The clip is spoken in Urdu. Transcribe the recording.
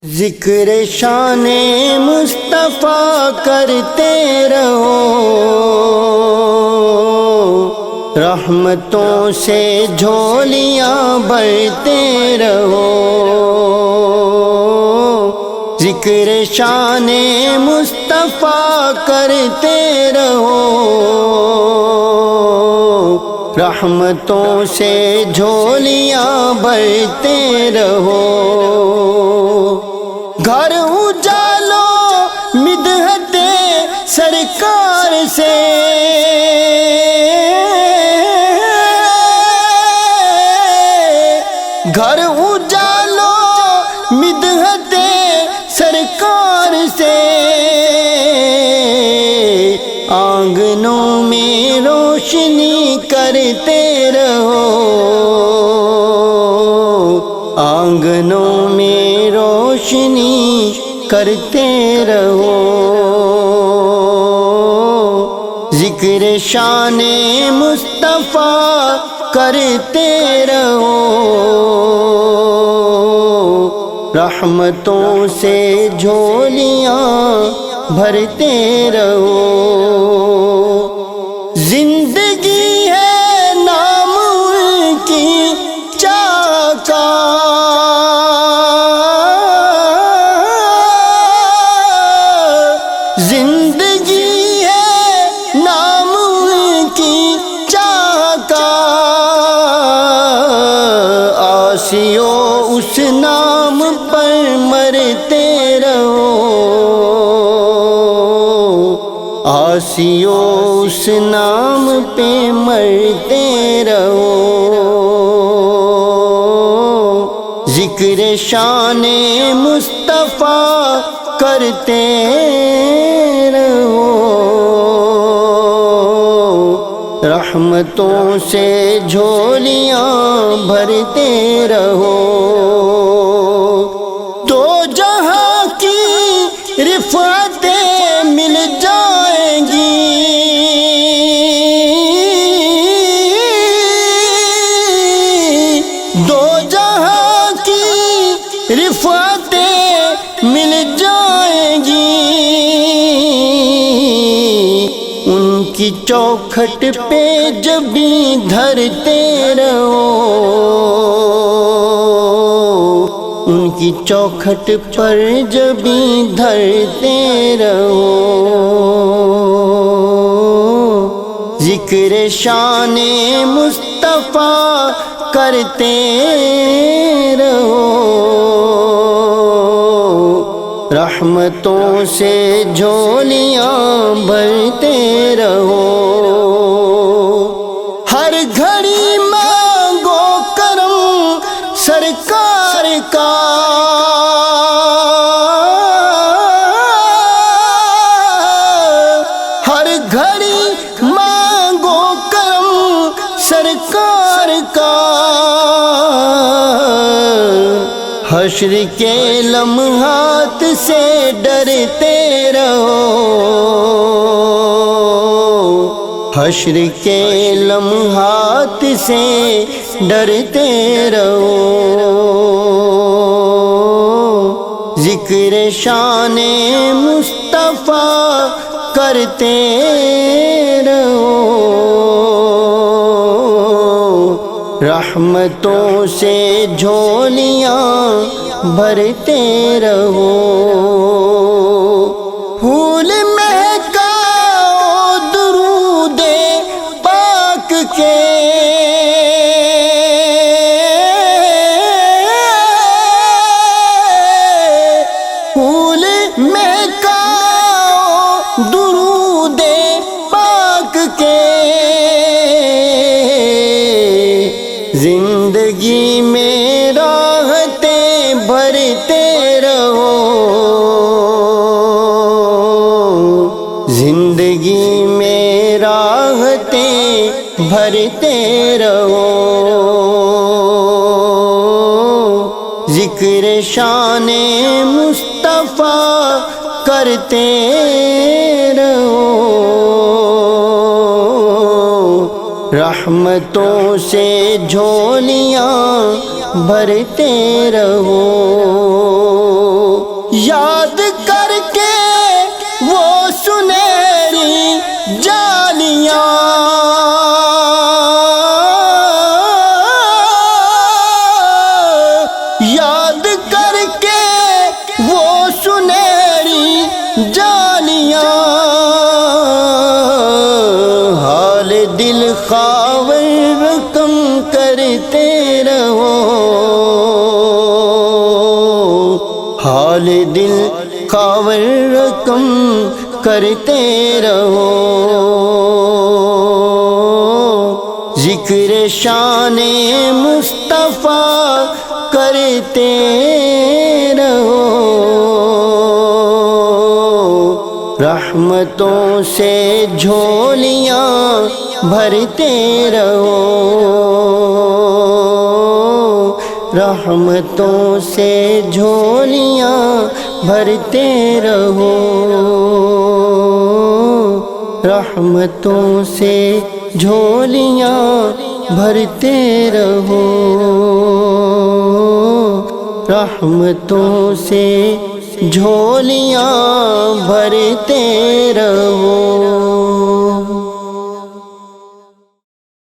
ذکر شان مصطفیٰ کرتے رہو، رحمتوں سے جھولیاں بھرتے رہو۔ ذکر شان مصطفیٰ کرتے رہو، رحمتوں سے جھولیاں بھرتے رہو۔ گھر اجالو مدحت سرکار سے، گھر اجالو مدحت سرکار سے، آنگنوں میں روشنی کرتے رہو، آنگنوں میں روشنی کرتے رہو۔ ذکر شان مصطفیٰ کرتے رہو، رحمتوں سے جھولیاں بھرتے رہو۔ زندگی ہے نام ان کی چاکا، زندگی ہے نام ان کی چاکا، آسیو اس نام پر مرتے رہو، آسیو اس نام پہ مرتے رہو۔ ذکر شان مصطفیٰ کرتے رہو، رحمتوں سے جھولیاں بھرتے رہو۔ دو جہاں کی رفعتیں مل جائیں گی، دو جہاں کی رفعتیں مل جائیں گی، ان کی چوکھٹ پہ جبیں دھرتے رہو، ان کی چوکھٹ پر جبیں دھرتے رہو۔ ذکر شان مصطفیٰ کرتے رہو، رحمتوں سے جھولیاں بھرتے رہو۔ ہر گھڑی مانگو کرم سرکار کا، ہر گھڑی مانگو کرم سرکار کا، حشر کے لمحات سے ڈرتے رہو، حشر کے لمحات سے ڈرتے رہو۔ ذکر شان مصطفیٰ کرتے رہو، رحمتوں سے جھولیاں بھرتے رہو۔ پھول مہکاؤ درود پاک کے، پھول مہکاؤ درود پاک کے، زندگی میں راحتیں بھرتے رہو، زندگی میں راحتیں بھرتے رہو۔ ذکر شان مصطفیٰ کرتے رہو، رحمتوں سے جھولیاں بھرتے رہو۔ جالیاں، حال دل خاور کم کرتے رہو، حال دل خاور کم کرتے رہو، ذکر شان مصطفیٰ کرتے رہو، رحمتوں سے جھولیاں بھرتے رہو، رحمتوں سے جھولیاں بھرتے رہو، رحمتوں سے جھولیاں بھرتے رہو، رحمتوں سے جھولیاں بھرتے رہو۔